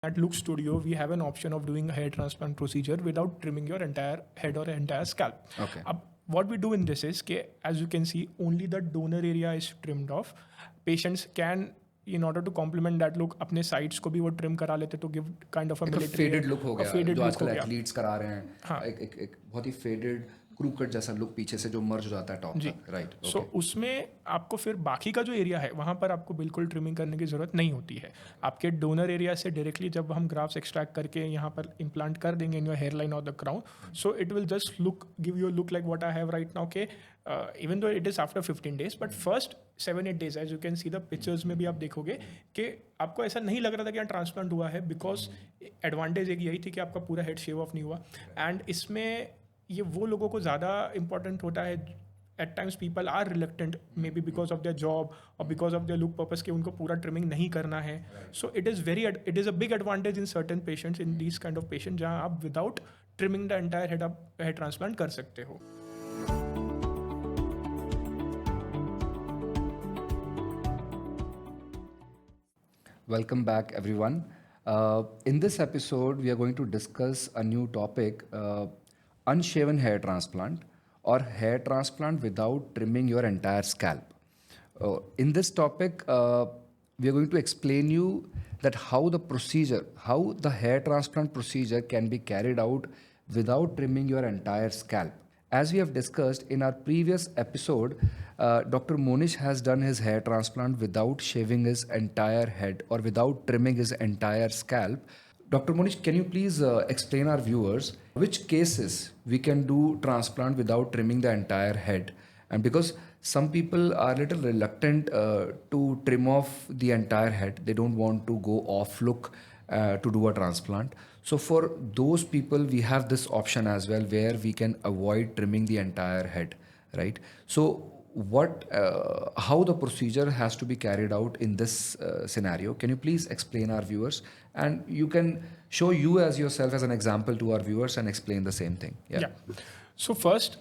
at Look Studio, we have an option of doing a hair transplant procedure without trimming your entire head or entire scalp. Okay. What we do in this is, as you can see, only the donor area is trimmed off. Patients can, in order to complement that look, अपने sides को भी वो trim करा लेते तो give kind of a military faded look हो गया faded जो look आजकल हो गया. एथलीट्स करा रहे हैं. हाँ. एक बहुत ही फेडेड क्रू कट जैसा लुक पीछे से जो मर्ज हो जाता है टॉप तक. राइट. सो उसमें आपको फिर बाकी का जो एरिया है वहाँ पर आपको बिल्कुल ट्रिमिंग करने की ज़रूरत नहीं होती है. आपके डोनर एरिया से डायरेक्टली जब हम ग्राफ्स एक्सट्रैक्ट करके यहाँ पर इम्प्लांट कर देंगे इन योर हेयर लाइन और the crown, so it will just look give you look like what I have right now के even though it is after 15 days, but first 7-8 days as you can see the pictures में भी आप देखोगे कि आपको ऐसा नहीं लग रहा था कि यहाँ ट्रांसप्लांट हुआ है, बिकॉज एडवांटेज एक यही थी कि आपका पूरा हेड शेव ऑफ नहीं हुआ. एंड इसमें ये वो लोगों को ज़्यादा इंपॉर्टेंट होता है. At times people are reluctant maybe because of their job और because of their look purpose कि उनको पूरा ट्रिमिंग नहीं करना है. So it is a big advantage in certain patients, in these kind of patient, जहाँ आप without trimming the entire head आप हेड ट्रांसप्लांट कर सकते हो. Welcome back, everyone. In this episode, we are going to discuss a new topic, unshaven hair transplant or hair transplant without trimming your entire scalp. In this topic, we are going to explain you that how the hair transplant procedure can be carried out without trimming your entire scalp. As we have discussed in our previous episode, Dr. Monish has done his hair transplant without shaving his entire head or without trimming his entire scalp. Dr. Monish, can you please explain our viewers which cases we can do transplant without trimming the entire head? And because some people are a little reluctant to trim off the entire head, they don't want to go off look to do a transplant. So for those people, we have this option as well where we can avoid trimming the entire head, right? So how the procedure has to be carried out in this scenario? Can you please explain our viewers, and you can show you as yourself as an example to our viewers and explain the same thing. Yeah. So first,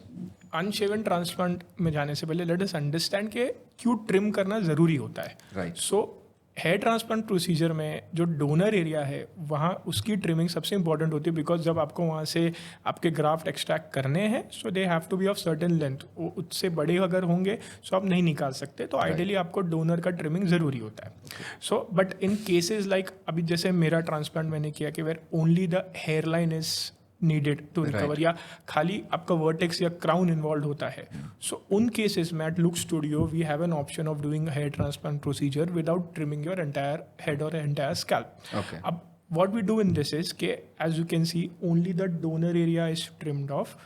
unshaven transplant में जाने से पहले let us understand कि क्यों trim करना ज़रूरी होता है. Right. So here transplant procedure में जो डोनर एरिया है वहाँ उसकी ट्रिमिंग सबसे इंपॉर्टेंट होती है, बिकॉज जब आपको वहाँ से आपके ग्राफ्ट एक्सट्रैक्ट करने हैं so they have to be of certain length. उससे बड़े अगर होंगे सो आप नहीं निकाल सकते, तो आइडियली आपको डोनर का ट्रिमिंग ज़रूरी होता है. So but in cases like अभी जैसे मेरा ट्रांसप्लांट मैंने किया कि where only the hair line is needed to recover, या खाली आपका वर्टेक्स या क्राउन इन्वॉल्व होता है. सो उन केसेस में at look studio we have an option of doing hair transplant procedure without trimming your entire head और एंटायर स्कैल्प. अब what we do in this is कि as you can see only the donor area is trimmed off.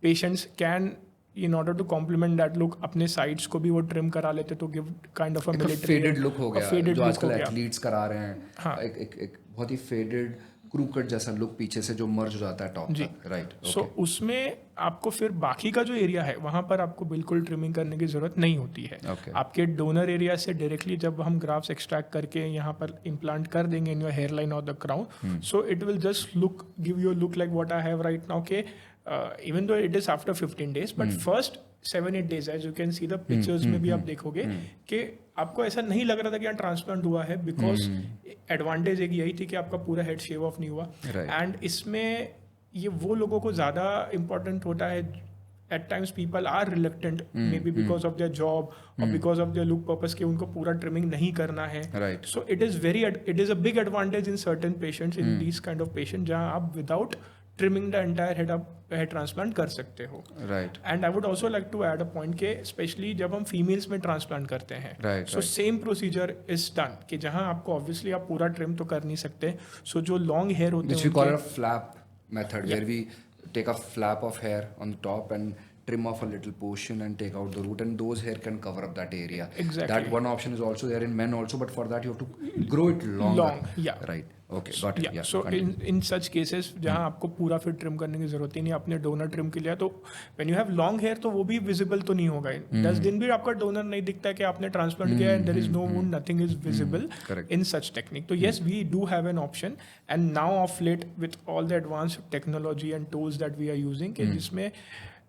Patients can, in order to complement that look, अपने sides को भी वो trim करा लेते तो give kind of a military faded look हो गया faded जो look आजकल हो गया. एथलीट्स करा रहे हैं. हाँ. एक बहुत ही फेडेड क्रू कट जैसा लुक पीछे से जो मर्ज हो जाता है टॉप तक. राइट. सो उसमें आपको फिर बाकी का जो एरिया है वहाँ पर आपको बिल्कुल ट्रिमिंग करने की ज़रूरत नहीं होती है. आपके डोनर एरिया से डायरेक्टली जब हम ग्राफ्स एक्सट्रैक्ट करके यहाँ पर इम्प्लांट कर देंगे इन योर हेयर लाइन और the crown, so it will just look give you look like what I have right now के even though it is after 15 days, but first 7-8 days as you can see the pictures में भी आप देखोगे कि आपको ऐसा नहीं लग रहा था कि यहाँ ट्रांसप्लांट हुआ है, बिकॉज एडवांटेज एक यही थी कि आपका पूरा हेड शेव ऑफ नहीं हुआ. एंड इसमें ये वो लोगों को ज़्यादा इंपॉर्टेंट होता है. At times people are reluctant maybe because of their job और because of their look purpose कि उनको पूरा ट्रिमिंग नहीं करना है. So it is a big advantage in certain patients, in these kind of patient, जहाँ आप without trimming the entire head आप हेड ट्रांसप्लांट कर सकते हो. Right. And I would also like to add a point के specially जब हम females में ट्रांसप्लांट करते हैं, so same procedure is done कि जहाँ आपको ऑब्वियसली आप पूरा ट्रिम तो कर नहीं सकते. सो जो लॉन्ग हेयर होते हैं, which we call a flap method, where we take a flap of hair on the top and trim off a little portion and take out the root, and those hair can cover up that area. Exactly. That one option is also there in men also, but for that you have to grow it longer. Long, yeah. Right. Okay, got it. Yeah. So in such cases जहाँ आपको पूरा फिर trim करने की जरूरत ही नहीं, अपने donor trim के लिए, तो when you have long hair तो वो भी विजिबल तो नहीं होगा. 10 दिन भी आपका डोनर नहीं दिखता है कि आपने ट्रांसप्लांट किया, and there is no wound, nothing is visible in such technique. तो yes, we do have an option, and now of late with all the advanced technology and tools that we are using, कि जिसमें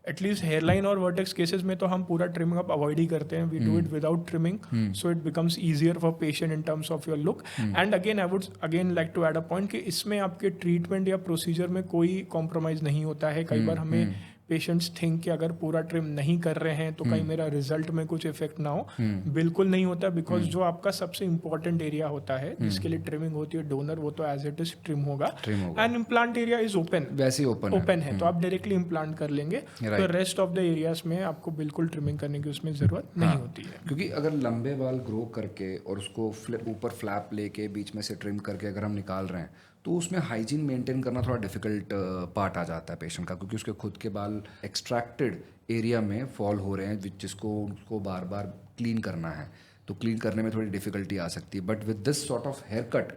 at least hairline और vertex cases में तो हम पूरा trimming up avoid ही करते हैं. We do it without trimming, so it becomes easier for patient in terms of your look. And again I would again like to add a point कि इसमें आपके ट्रीटमेंट या प्रोसीजर में कोई compromise नहीं होता है. कई बार हमें पेशेंट्स थिंक कि अगर पूरा ट्रिम नहीं कर रहे हैं तो कहीं मेरा रिजल्ट में कुछ इफेक्ट ना हो. बिल्कुल नहीं होता, बिकॉज जो आपका सबसे इंपॉर्टेंट एरिया होता है जिसके लिए ट्रिमिंग होती है, डोनर, वो तो एज इट इज ट्रिम होगा. And implant area is open, वैसे ही ओपन है, तो आप डायरेक्टली इम्प्लांट कर लेंगे. तो रेस्ट ऑफ द एरियाज में आपको बिल्कुल ट्रिमिंग करने की उसमें जरूरत नहीं होती है. क्योंकि अगर लंबे बाल ग्रो करके और उसको ऊपर फ्लैप लेके बीच में से ट्रिम करके अगर हम निकाल रहे हैं तो उसमें हाइजीन मेंटेन करना थोड़ा डिफिकल्ट पार्ट आ जाता है पेशेंट का, क्योंकि उसके खुद के बाल एक्सट्रैक्टेड एरिया में फॉल हो रहे हैं जिसको उसको बार बार क्लीन करना है. तो क्लीन करने में थोड़ी डिफिकल्टी आ सकती है. But with this sort of hair cut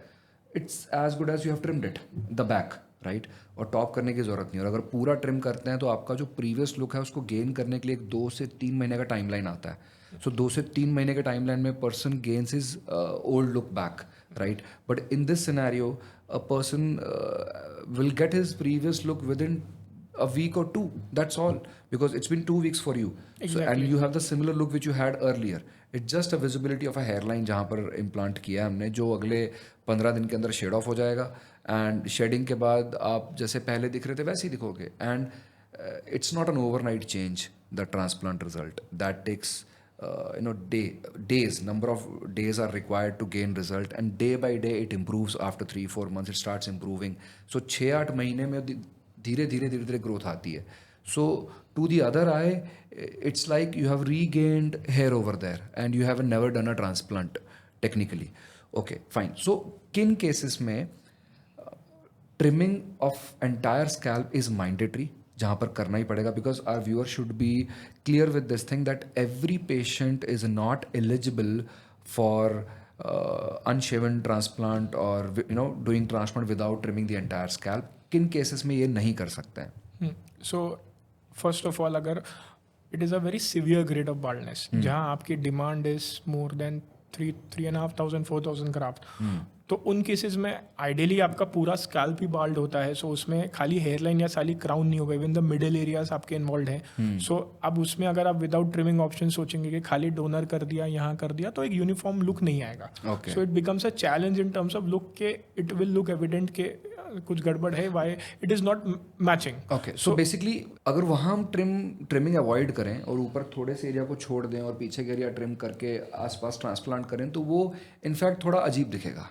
it's as good as you have trimmed it the back, right. और टॉप करने की ज़रूरत नहीं. और अगर पूरा ट्रिम करते हैं तो आपका जो प्रीवियस लुक है उसको गेन करने के लिए 2 से 3 महीने का टाइमलाइन आता है. सो 2 से 3 महीने के टाइमलाइन में person gains his old look back, right? But in this scenario, a person will get his previous look within a week or 2. That's all, because it's been 2 weeks for you. Exactly. So, and you have the similar look which you had earlier. It's just a visibility of a hairline जहाँ पर implant किया है हमने, जो अगले 15 दिन के अंदर शेड ऑफ हो जाएगा. एंड शेडिंग के बाद आप जैसे पहले दिख रहे थे वैसे ही दिखोगे. And it's not an overnight change, the transplant result. That takes days, number of days are required to gain result, and day by day it improves. After 3-4 months it starts improving. So 6-8 महीने में धीरे धीरे growth आती है. So to the other eye it's like you have regained hair over there and you have never done a transplant technically. Okay, fine. So किन cases में trimming of entire scalp is mandatory, जहाँ पर करना ही पड़ेगा, because our viewer should be clear with this thing that every patient is not eligible for unshaven transplant और doing transplant without trimming the entire scalp. किन cases में ये नहीं कर सकते हैं? सो फर्स्ट ऑफ ऑल, अगर it is a very severe grade of baldness जहाँ आपकी demand is more than 3,500-4,000 graft, तो उन केसेस में आइडियली आपका पूरा स्कैल्प ही बाल्ड होता है. सो उसमें खाली हेयरलाइन या खाली क्राउन नहीं होगा, इवन द मिडिल एरियाज आपके इन्वॉल्व हैं. सो अब उसमें अगर आप विदाउट ट्रिमिंग ऑप्शन सोचेंगे कि खाली डोनर कर दिया, यहाँ कर दिया, तो एक यूनिफॉर्म लुक नहीं आएगा. सो it becomes a challenge in terms of look के इट विल लुक एविडेंट के कुछ गड़बड़ है, why it is not matching. Okay, so basically अगर वहाँ हम ट्रिमिंग अवॉइड करें और ऊपर थोड़े से एरिया को छोड़ दें और पीछे के एरिया ट्रिम करके आसपास ट्रांसप्लांट करें तो वो इनफैक्ट थोड़ा अजीब दिखेगा.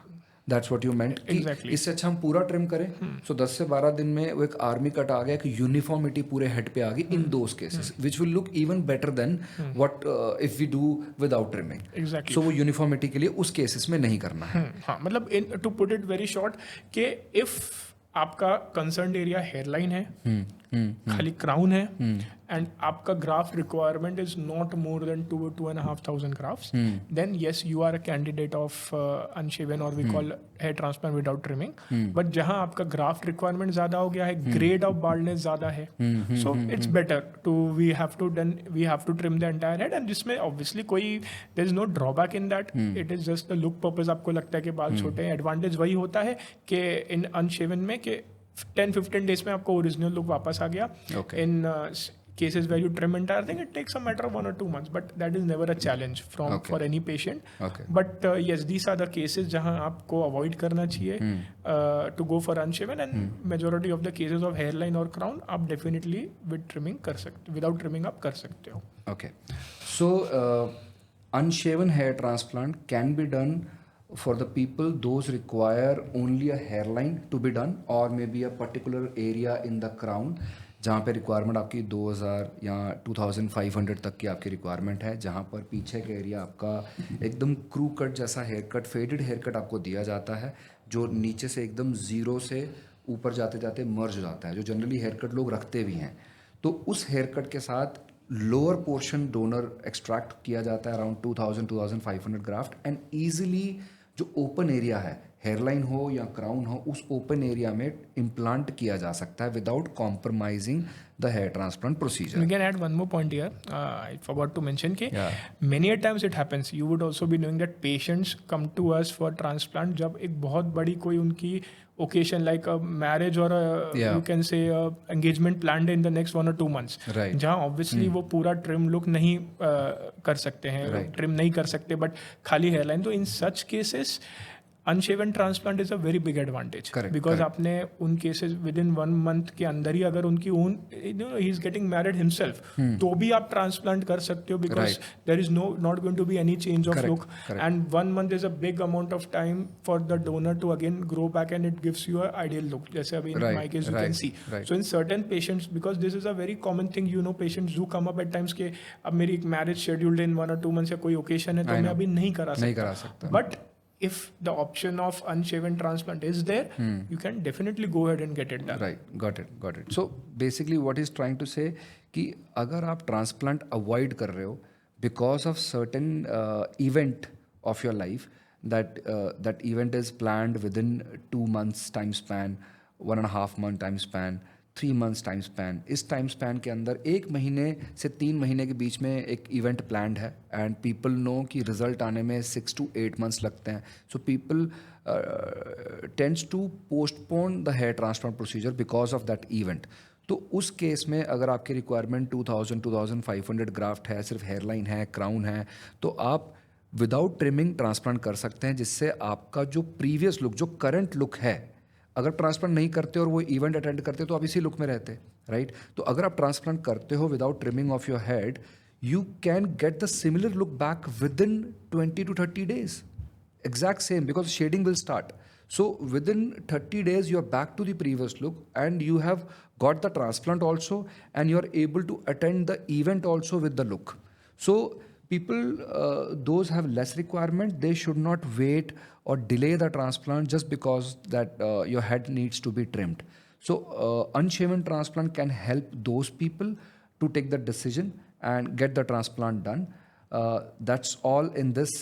That's what you meant. Exactly. इससे अच्छा हम पूरा ट्रिम करें. सो 10 से 12 दिन में वो एक आर्मी कट आ गया, एक यूनिफॉर्मिटी पूरे हेड पे आ गई in those cases, which will look even better than what if we do without trimming. Exactly. So वो यूनिफॉर्मिटी के लिए उस केसेस में नहीं करना है. हाँ, मतलब to put it very short कि इफ आपका कंसर्न एरिया हेयरलाइन है, खाली क्राउन है, एंड आपका graft requirement is not more than 2,500 grafts, then yes you are a candidate of unshaven और we call hair transplant without trimming. But जहां आपका graft requirement ज्यादा हो गया है, ग्रेड ऑफ बाल्डनेस ज्यादा है, so it's better to we have to trim the entire head. And जिसमें ऑब्वियसली कोई there is no drawback in that. It is just the look purpose. आपको लगता है कि बाल छोटे हैं, एडवांटेज वही होता है कि इन अनशेवन में कि 10-15 डेज में आपको ओरिजिनल लुक वापस आ गया. इन cases where you trim entire thing, it takes a matter of 1 or 2 months, but that is never a challenge for any patient. But yes, these are the cases जहाँ आपको avoid करना चाहिए to go for unshaven, and majority of the cases of hairline or crown आप definitely with trimming कर सकते, without trimming आप कर सकते हो. Okay, so unshaven hair transplant can be done for the people those require only a hairline to be done, or maybe a particular area in the crown जहाँ पे requirement आपकी 2,000 या 2,500 तक की आपकी रिक्वायरमेंट है, जहाँ पर पीछे का एरिया आपका एकदम क्रू कट जैसा hair cut, faded hair cut आपको दिया जाता है, जो नीचे से एकदम जीरो से ऊपर जाते जाते मर्ज हो जाता है, जो जनरली हेयर कट लोग रखते भी हैं. तो उस हेयर कट के साथ लोअर पोर्शन डोनर एक्सट्रैक्ट किया जाता है अराउंड 2,000-2,500 ग्राफ्ट, एंड ईजिली जो ओपन एरिया है हेयरलाइन हो या क्राउन हो, उस ओपन एरिया में इम्प्लांट किया जा सकता है without compromising the hair transplant procedure. We can add one more point here. I forgot to mention कि many a times it happens. You would also be knowing that patients come to us for transplant जब एक बहुत बड़ी कोई उनकी occasion like a marriage or you can say a engagement planned in the next 1 or 2 months. Right. जहाँ obviously वो पूरा trim look नहीं कर सकते हैं, trim नहीं कर सकते, but खाली hairline. तो in such cases unshaven transplant is a very big advantage because आपने उन केसेस विद इन 1 month के अंदर ही अगर उनकी own he is getting married himself तो भी आप ट्रांसप्लांट कर सकते हो because there is not going to be any change of look and 1 month is a big amount of time for the donor to again grow back and it gives you a ideal look जैसे अभी in my case you can see so in certain patients because this is a very common thing you know patients do come up at times के अब मेरी एक marriage scheduled in 1 or 2 months या कोई occasion है तो मैं अभी नहीं करा सकता but if the option of unshaven transplant is there, you can definitely go ahead and get it done. Right, got it. So basically what he's trying to say कि अगर आप transplant avoid कर रहे हो because of certain event of your life that event is planned within 2 months time span, 1.5 month time span, 3 months time span, इस time span के अंदर 1 महीने से 3 महीने के बीच में एक इवेंट प्लान्ड है एंड पीपल नो कि रिजल्ट आने में 6 to 8 months लगते हैं. So people tends to postpone the hair transplant procedure because of that event. तो उस केस में अगर आपकी रिक्वायरमेंट 2500 ग्राफ्ट है, सिर्फ हेयरलाइन है, क्राउन है, तो आप विदाउट ट्रिमिंग ट्रांसप्लांट कर सकते हैं जिससे आपका जो प्रीवियस लुक, जो करंट लुक है, अगर ट्रांसप्लांट नहीं करते और वो इवेंट अटेंड करते तो आप इसी लुक में रहते, राइट. तो अगर आप ट्रांसप्लांट करते हो without trimming of your head, you can get the similar look back with in 20 to 30 days. Exact same, because shading will start. So within 30 days you are back to the previous look and you have got the transplant also and you are able to attend the event also with the look. So people, those have less requirement, they should not wait or delay the transplant just because that your head needs to be trimmed. So unshaven transplant can help those people to take the decision and get the transplant done. That's all in this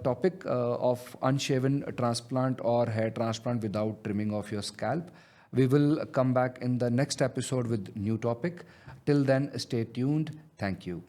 topic of unshaven transplant or hair transplant without trimming of your scalp. We will come back in the next episode with new topic. Till then, stay tuned. Thank you.